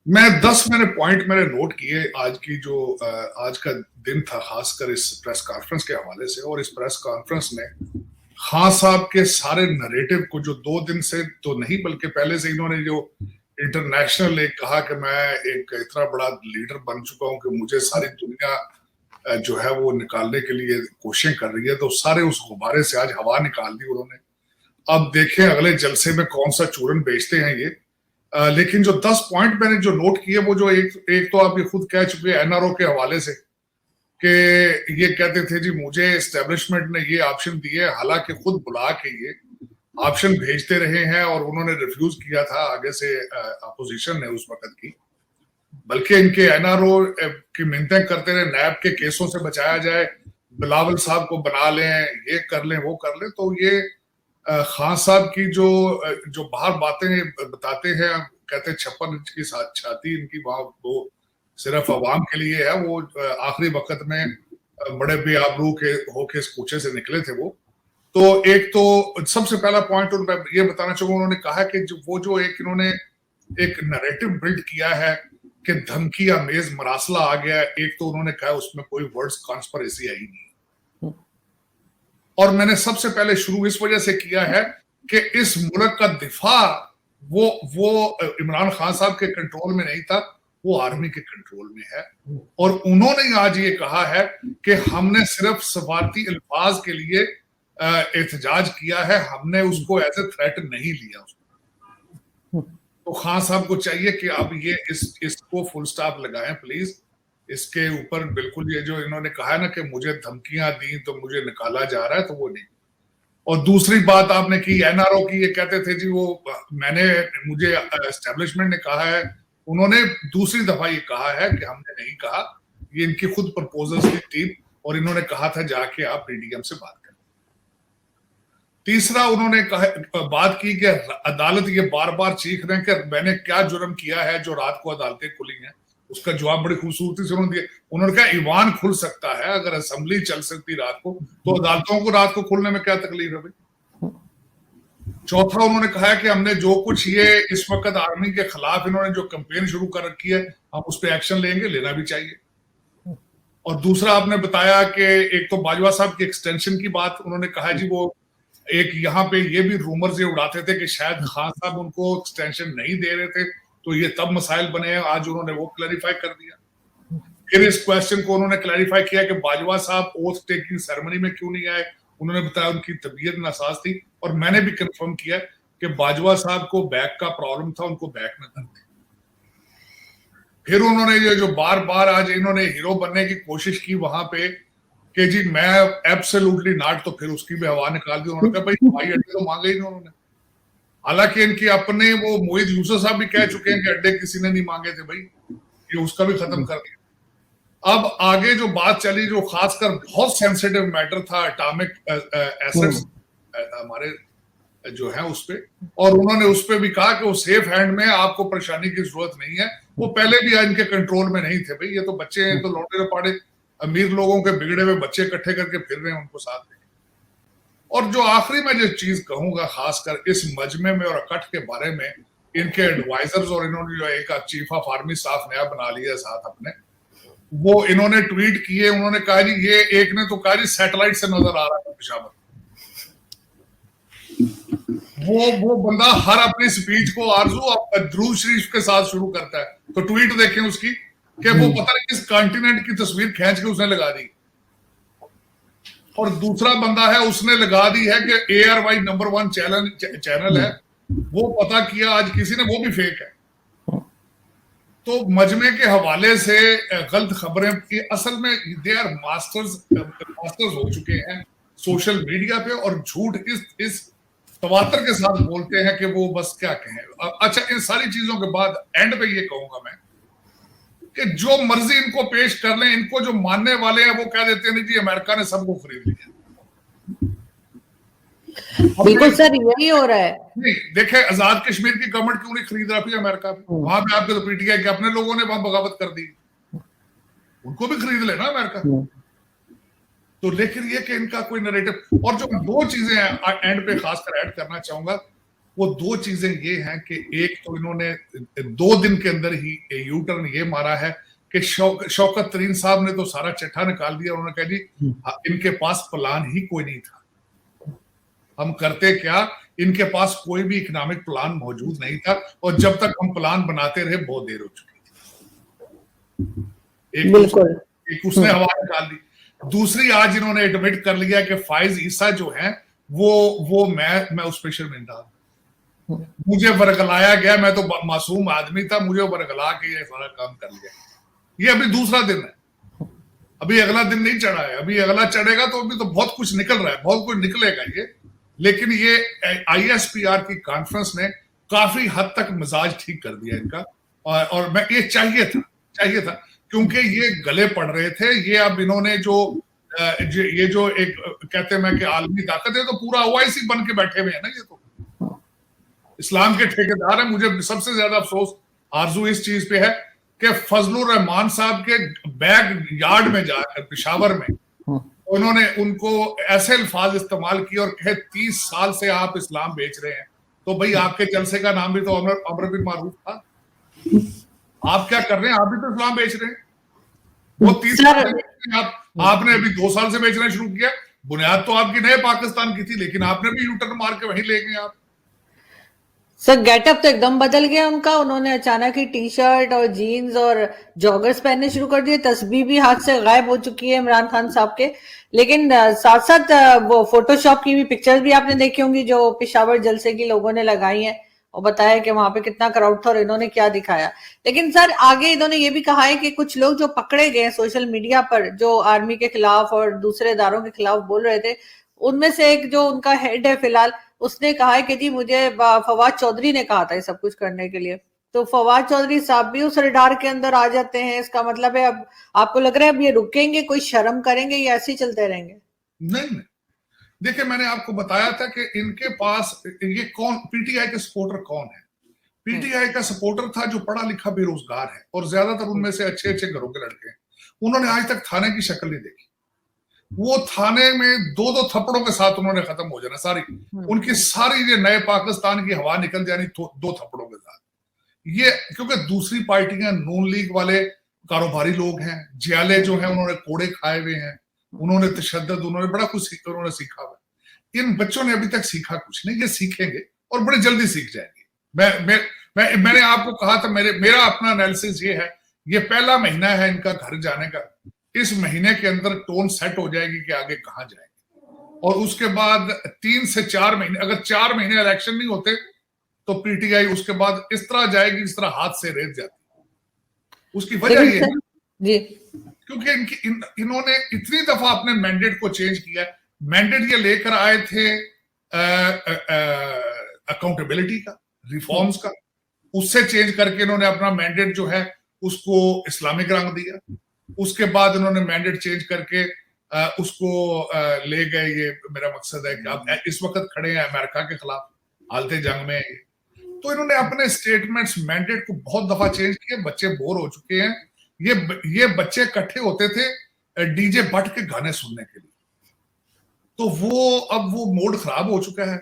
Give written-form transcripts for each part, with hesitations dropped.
मैं 10 मैंने पॉइंट मैंने नोट किए आज की जो आज का दिन था, खासकर इस प्रेस कॉन्फ्रेंस के हवाले से। और इस प्रेस कॉन्फ्रेंस ने खान साहब के सारे नरेटिव को, जो 2 दिन से तो नहीं बल्कि पहले से इन्होंने जो इंटरनेशनल एक कहा कि मैं एक इतना बड़ा लीडर बन चुका हूं कि मुझे सारी दुनिया जो है वो निकालने के लिए कोशिशें कर रही है, तो सारे उस गुब्बारे से आज हवा निकाल दी उन्होंने। अब देखें अगले जलसे में कौन सा चूरन बेचते हैं ये। लेकिन जो 10 पॉइंट मैंने जो नोट किए वो जो एक तो आप ये खुद कह चुके हैं एनआरओ के हवाले से कि ये कहते थे जी मुझे एस्टेब्लिशमेंट ने ये ऑप्शन दिए, हालांकि खुद बुला के ये ऑप्शन भेजते रहे हैं और उन्होंने रिफ्यूज किया था आगे से अपोजिशन ने उस वक्त की। बल्कि इनके एनआरओ की मिन्नतें करते रहे नैब के केसों से बचाया जाए, बिलावल साहब को बना लें, ये कर लें वो कर लें। तो ये खान साहब की जो बाहर बातें बताते हैं, कहते हैं 56 इंच की छाती इनकी, वहां वो सिर्फ अवाम के लिए है। वो आखिरी वक्त में बड़े बेआबरू के होके इस कूचे से निकले थे वो। तो एक तो सबसे पहला पॉइंट ये बताना चाहूंगा, उन्होंने कहा कि जो एक इन्होंने एक नैरेटिव बिल्ड किया है कि धमकी अमेज मरासला आ गया। एक तो उन्होंने कहा उसमें कोई वर्ड्स कॉन्स्पिरेसी आई नहीं, और मैंने सबसे पहले शुरू इस वजह से किया है कि इस मुल्क का दिफा वो इमरान खान साहब के कंट्रोल में नहीं था, वो आर्मी के कंट्रोल में है। और उन्होंने आज ये कहा है कि हमने सिर्फ सफारती अल्फाज के लिए एहतजाज किया है, हमने उसको एज ए थ्रेट नहीं लिया उसको। तो खान साहब को चाहिए कि अब ये इसको फुल स्टॉप लगाएं प्लीज। इसके ऊपर बिल्कुल ये जो इन्होंने कहा है ना कि मुझे धमकियां दी तो मुझे निकाला जा रहा है, तो वो नहीं। और दूसरी बात आपने की एनआरओ की, ये कहते थे जी वो मुझे एस्टेब्लिशमेंट ने कहा है, उन्होंने दूसरी दफा ये कहा है कि हमने नहीं कहा, ये इनकी खुद प्रपोजल्स की टीम, और इन्होंने कहा था जाके आप पीडीएम से बात करें। तीसरा उन्होंने बात की कि अदालत ये बार बार चीख रहे हैं कि मैंने क्या जुर्म किया है जो रात को अदालतें खुली हैं। उसका जवाब बड़ी खूबसूरती से उन्होंने दिया। उन्होंने कहा ईवान खुल सकता है, अगर असेंबली चल सकती रात को तो अदालतों को रात को खुलने में क्या तकलीफ है भाई। चौथा उन्होंने कहा कि हमने जो कुछ ये इस वक्त आर्मी के खिलाफ इन्होंने जो कैंपेन शुरू कर रखी है, हम उस पर एक्शन लेंगे, लेना भी चाहिए। और दूसरा आपने बताया कि एक तो बाजवा साहब की एक्सटेंशन की बात उन्होंने कहा जी, वो एक यहाँ पे ये भी रूमर्स ये उड़ाते थे कि शायद खान साहब उनको एक्सटेंशन नहीं दे रहे थे, तो ये तब मसाइल बने हैं। आज उन्होंने वो क्लैरिफाई कर दिया। फिर इस क्वेश्चन को उन्होंने क्लैरिफाई किया कि बाजवा साहब ओथ टेकिंग सेरेमनी में क्यों नहीं आए। उन्होंने बताया उनकी तबीयत नासाज थी, और मैंने भी कंफर्म किया कि बाजवा साहब को बैक का प्रॉब्लम था, उनको बैक में दर्द था। फिर उन्होंने ये जो बार बार आज इन्होंने हीरो बनने की कोशिश की वहां पे कि जी मैं एब्सोल्युटली नॉट, तो फिर उसकी भी हवा निकाल दी। उन्होंने कहा भाई हवाई अड्डे तो मांगे ही उन्होंने, हालांकि इनके अपने वो मोहित यूसुफ साहब भी कह चुके हैं कि अड्डे किसी ने नहीं मांगे थे भाई, ये उसका भी खत्म कर दिया। अब आगे जो बात चली, जो खासकर बहुत सेंसिटिव मैटर था एटॉमिक एसेट्स हमारे जो है उस पे, और उन्होंने उस पे भी कहा कि वो सेफ हैंड में, आपको परेशानी की जरूरत नहीं है। वो पहले भी इनके कंट्रोल में नहीं थे भाई, ये तो बच्चे हैं, तो लौटे पाड़े अमीर लोगों के बिगड़े हुए बच्चे इकट्ठे करके फिर रहे हैं उनको साथ में। और जो आखिरी में जो चीज कहूंगा खासकर इस मजमे में और अकट के बारे में, इनके एडवाइजर्स और इन्होंने जो एक चीफ ऑफ आर्मी स्टाफ नया बना लिया साथ अपने, वो इन्होंने ट्वीट किए। उन्होंने कहा जी ये एक ने तो कहा जी सैटेलाइट से नजर आ रहा है पेशावर। वो बंदा हर अपनी स्पीच को आरजू द्रूद शरीफ के साथ शुरू करता है, तो ट्वीट देखें उसकी कि वो पता नहीं किस कॉन्टिनेंट की तस्वीर खींच के उसने लगा दी। और दूसरा बंदा है उसने लगा दी है कि ARY नंबर 1 चैनल है, वो पता किया आज किसी ने, वो भी फेक है। तो मजमे के हवाले से गलत खबरें की असल में दे आर मास्टर्स हो चुके हैं सोशल मीडिया पे, और झूठ इस तवातर के साथ बोलते हैं कि वो बस क्या कहें। अच्छा, इन सारी चीजों के बाद एंड पे ये कहूंगा मैं कि जो मर्जी इनको पेश कर लें, इनको जो मानने वाले हैं वो कह देते हैं जी अमेरिका ने सबको खरीद लिया। बिल्कुल सर, यही हो रहा है। नहीं देखे, आजाद कश्मीर की गवर्नमेंट क्यों नहीं खरीद रहा थी अमेरिका पे? वहां पे आपके तो पीटीआई के अपने लोगों ने वहां बगावत कर दी, उनको भी खरीद लेना अमेरिका। तो लेकिन ये कि इनका कोई नैरेटिव। और जो 2 चीजें हैं एंड पे खासकर ऐड करना चाहूंगा वो दो चीजें ये हैं कि एक तो इन्होंने 2 दिन के अंदर ही यू टर्न ये मारा है कि शौकत तरीन साहब ने तो सारा चिट्ठा निकाल दिया। उन्होंने कहा जी इनके पास प्लान ही कोई नहीं था, हम करते क्या, इनके पास कोई भी इकोनॉमिक प्लान मौजूद नहीं था, और जब तक हम प्लान बनाते रहे बहुत देर हो चुकी थी। एक उसने हवा निकाल दी। दूसरी आज इन्होंने एडमिट कर लिया कि फाइज ईसा जो है वो मैं उस पर शर्मिंदा, मुझे बरगलाया गया, मैं तो मासूम आदमी था, मुझे बरगला के ये सारा काम कर लिया। ये अभी दूसरा दिन है, अभी अगला दिन नहीं चढ़ा है, अभी अगला चढ़ेगा तो अभी तो बहुत कुछ निकल रहा है, बहुत कुछ निकलेगा ये। लेकिन ये ISPR की कॉन्फ्रेंस ने काफी हद तक मिजाज ठीक कर दिया इनका, और मैं ये चाहिए था क्योंकि ये गले पड़ रहे थे। ये अब इन्होंने जो एक कहते हैं कि आलमी ताकत है, तो पूरा OIC बन के बैठे हुए हैं ना, ये तो इस्लाम के ठेकेदार है। मुझे सबसे ज्यादा अफसोस आरजू इस चीज पे है कि फजलुर रहमान साहब के बैग यार्ड में जाकर पेशावर में उन्होंने उनको ऐसे अल्फाज इस्तेमाल किए और कहे 30 साल से आप इस्लाम बेच रहे हैं, तो भाई आपके जलसे का नाम भी तो अमर बिन मारूफ था। आप क्या कर रहे हैं, आप भी तो इस्लाम बेच रहे हैं। वो 30 साल से आपने अभी 2 साल से बेचना शुरू किया। बुनियाद तो आपकी नए पाकिस्तान की थी, लेकिन आपने भी यूटर्न मार के वहीं ले गए आप। सर गेटअप तो एकदम बदल गया उनका, उन्होंने अचानक ही टी शर्ट और जीन्स और जॉगर्स पहनने शुरू कर दिए। तस्बीह भी हाथ से गायब हो चुकी है इमरान खान साहब के। लेकिन साथ साथ वो फोटोशॉप की भी पिक्चर्स भी आपने देखी होंगी जो पेशावर जलसे की लोगों ने लगाई हैं और बताया कि वहां पे कितना क्राउड था और इन्होंने क्या दिखाया। लेकिन सर आगे इन्होंने ये भी कहा है कि कुछ लोग जो पकड़े गए सोशल मीडिया पर, जो आर्मी के खिलाफ और दूसरे इदारों के खिलाफ बोल रहे थे, उनमें से एक जो उनका हेड है फिलहाल, उसने कहा है कि जी मुझे फवाद चौधरी ने कहा था ये सब कुछ करने के लिए। तो फवाद चौधरी साहब भी उस रडार के अंदर आ जाते हैं। इसका मतलब है अब आपको लग रहा है अब ये रुकेंगे, कोई शर्म करेंगे या ऐसे ही चलते रहेंगे? नहीं, देखिए मैंने आपको बताया था कि इनके पास ये कौन PTI के सपोर्टर कौन है। PTI का सपोर्टर था जो पढ़ा लिखा बेरोजगार है, और ज्यादातर उनमें से अच्छे घरों के लड़के हैं। उन्होंने आज तक थाने की शक्ल नहीं देखी। वो थाने में 2-2 थप्पड़ों के साथ उन्होंने खत्म हो जाना, सारी उनकी सारी ये नए पाकिस्तान की हवा निकल जानी 2 थप्पड़ों के साथ। ये क्योंकि दूसरी पार्टियां नून लीग वाले कारोबारी लोग हैं, जियाले जो हैं उन्होंने कोड़े खाए हुए हैं, उन्होंने तशद्दुद, उन्होंने बड़ा कुछ उन्होंने सीखा हुआ। इन बच्चों ने अभी तक सीखा कुछ नहीं, ये सीखेंगे और बड़े जल्दी सीख जाएंगे। मैंने आपको कहा था, मेरा अपना एनालिसिस ये है, ये पहला महीना है इनका घर जाने का। इस महीने के अंदर टोन सेट हो जाएगी कि आगे कहां जाएंगे, और उसके बाद 3 से 4 महीने, अगर 4 महीने इलेक्शन नहीं होते तो PTI उसके बाद इस तरह जाएगी जिस तरह हाथ से रेत जाती। उसकी वजह ये है जी क्योंकि इन्होंने इतनी दफा अपने मैंडेट को चेंज किया। मैंडेट ये लेकर आए थे अकाउंटेबिलिटी का, रिफॉर्म्स का, उससे चेंज करके इन्होंने अपना मैंडेट जो है उसको इस्लामिक रंग दिया। उसके बाद उन्होंने मैंडेट चेंज करके उसको ले गए। ये मेरा मकसद है कि आप इस वक्त खड़े हैं अमेरिका के खिलाफ, हालते जंग में। तो इन्होंने अपने स्टेटमेंट्स, मैंडेट को बहुत दफा चेंज किया। बच्चे बोर हो चुके हैं। ये बच्चे इकट्ठे होते थे डीजे भट्ट के गाने सुनने के लिए, तो अब वो मोड खराब हो चुका है।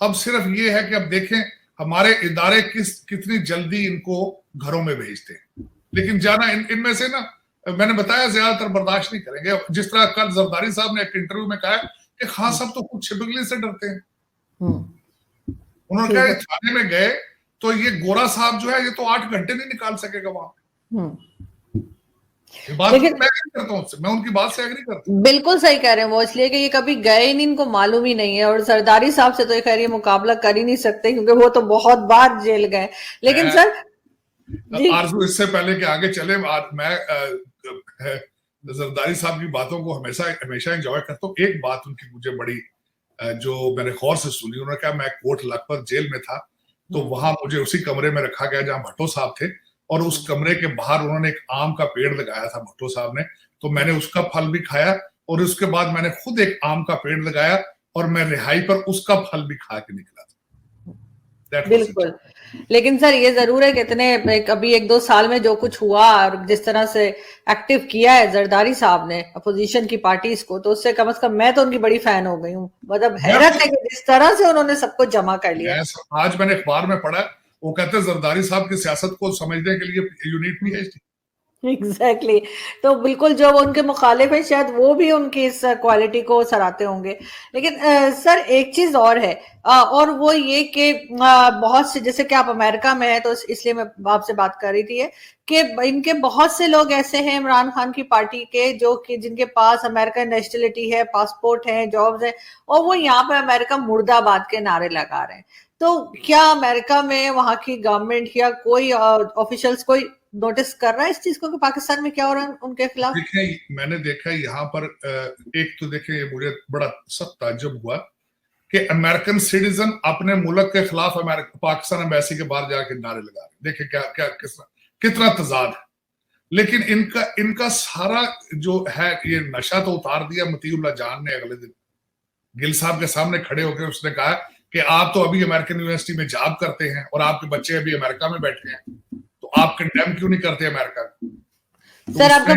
अब सिर्फ ये है कि अब देखें हमारे इदारे कितनी जल्दी इनको घरों में भेजते हैं। लेकिन जाना इनमें से ना, मैंने बताया ज्यादातर बर्दाश्त नहीं करेंगे। जिस तरह कल जरदारी साहब ने एक इंटरव्यू में कहा कि खान साहब तो खुद छिपकली से डरते हैं। उन्होंने कहा थाने में गए तो ये गोरा साहब जो है ये तो 8 घंटे नहीं निकाल सकेगा वहां। मैं उनकी बात से एग्री करता हूं। बिल्कुल सही कह रहे हैं वो, इसलिए कि ये कभी गए ही नहीं, इनको मालूम ही नहीं है। और जरदारी साहब से तो खैर ये मुकाबला कर ही नहीं सकते क्योंकि वो तो बहुत बार जेल गए। लेकिन सर आरजू, इससे पहले कि आगे चले, मैं जरदारी साहब की बातों को हमेशा एंजॉय करता हूँ। एक बात उनकी मुझे बड़ी जो मैंने गौर से सुनी, उन्होंने कहा मैं कोट लखपत जेल में था तो वहां मुझे उसी कमरे में रखा गया जहां भट्टो साहब थे, और उस कमरे के बाहर उन्होंने एक आम का पेड़ लगाया था भट्टो साहब ने, तो मैंने उसका फल भी खाया, और उसके बाद मैंने खुद एक आम का पेड़ लगाया और मैं रिहाई पर उसका फल भी खा के निकला था। बिल्कुल। लेकिन सर ये जरूर है कि इतने अभी 1-2 साल में जो कुछ हुआ और जिस तरह से एक्टिव किया है जरदारी साहब ने अपोजिशन की पार्टीज को, तो उससे कम से कम मैं तो उनकी बड़ी फैन हो गई हूँ। मतलब हैरत है कि जिस तरह से उन्होंने सब कुछ जमा कर लिया। आज मैंने अखबार में पढ़ा, वो कहते हैं जरदारी साहब की सियासत को समझने के लिए यू नीड पीएचडी। एग्जैक्टली तो बिल्कुल जो उनके मुखालिफ है शायद वो भी उनकी इस क्वालिटी को सराहते होंगे। लेकिन सर एक चीज और है, और वो ये कि बहुत से, जैसे कि आप अमेरिका में है तो इसलिए मैं आपसे बात कर रही थी कि इनके बहुत से लोग ऐसे हैं इमरान खान की पार्टी के जो कि जिनके पास अमेरिकन नेशनलिटी है, पासपोर्ट है, जॉब्स है, और वो यहाँ पे अमेरिका मुर्दाबाद के नारे लगा रहे हैं। तो क्या अमेरिका में वहां की गवर्नमेंट या कोई ऑफिशियल्स कोई नोटिस कर रहा है इस चीज को कि पाकिस्तान में क्या हो रहा है उनके खिलाफ? देखिए मैंने देखा यहाँ पर एक तो देखिए मुझे बड़ा सख्त ताज्जुब हुआ कि अमेरिकन सिटीजन अपने मुल्क के खिलाफ पाकिस्तान एम्बेसी के बाहर जाके नारे लगा रहे। देखिए क्या क्या कितना तजाद है। लेकिन इनका सारा जो है ये नशा तो उतार दिया मतीउल्लाह जान ने। अगले दिन गिल साहब के सामने खड़े होकर उसने कहा कि आप तो अभी अमेरिकन यूनिवर्सिटी में जॉब करते हैं और आपके बच्चे अभी अमेरिका में बैठे हैं, तो आप कंडेम क्यों नहीं करते अमेरिका को? सर आपका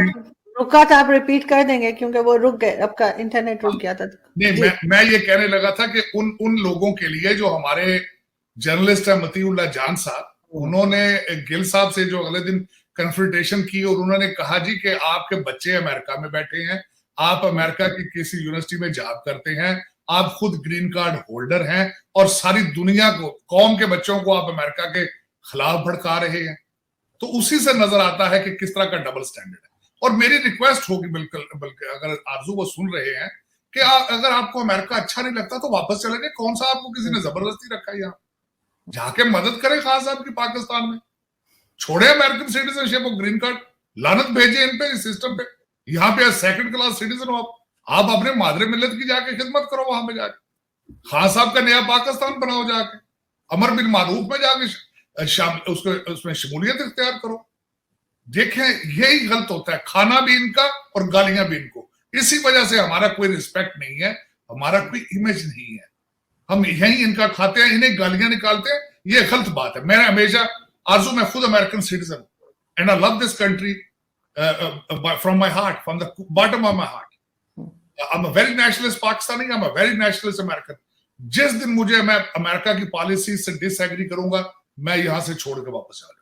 रुका था, आप रिपीट कर देंगे क्योंकि वो रुक गए, आपका इंटरनेट रुक गया था। नहीं मैं ये कहने लगा था कि उन लोगों के लिए जो हमारे जर्नलिस्ट है मतीउल्लाह जान साहब, उन्होंने गिल साहब से जो अगले दिन कंसल्टेशन की और उन्होंने कहा जी कि आपके बच्चे अमेरिका में बैठे हैं, आप अमेरिका की किसी यूनिवर्सिटी में जॉब करते हैं, आप खुद ग्रीन कार्ड होल्डर हैं और सारी दुनिया को, कौम के बच्चों को आप अमेरिका के खिलाफ भड़का रहे हैं। तो उसी से नजर आता है कि किस तरह का डबल स्टैंडर्ड है। और मेरी रिक्वेस्ट होगी बल्कि अगर आरजू वो सुन रहे हैं कि अगर आपको अमेरिका अच्छा नहीं लगता तो वापस चले गए। कौन सा आपको किसी ने जबरदस्ती रखा है यहाँ? जाके मदद करें खान साहब की पाकिस्तान में, छोड़े अमेरिकन सिटीजनशिप और ग्रीन कार्ड, लानत भेजे इन पे, इस सिस्टम पे। यहाँ पे सेकंड क्लास सिटीजन हो आप अपने मादरे मिल्लत की जाके खिदमत करो वहां पे जाके। खान साहब का नया पाकिस्तान बनाओ, जाके अमर बिन मारूफ में जाके उसमें शमूलियत इख्तियार करो। देखें यही गलत होता है, खाना भी इनका और गालियां भी इनको। इसी वजह से हमारा कोई रिस्पेक्ट नहीं है, हमारा कोई इमेज नहीं है। हम यही इनका खाते हैं, इन्हें गालियां निकालते हैं, ये गलत बात है। मैं हमेशा आरजू, मैं खुद American citizen and I love this country from my heart, from the bottom of my heart. I am a very nationalist Pakistani, I am a very nationalist American. जिस दिन मैं अमेरिका की पॉलिसी से डिसएग्री करूंगा, मैं यहां से छोड़ के वापस आ जाऊंगा।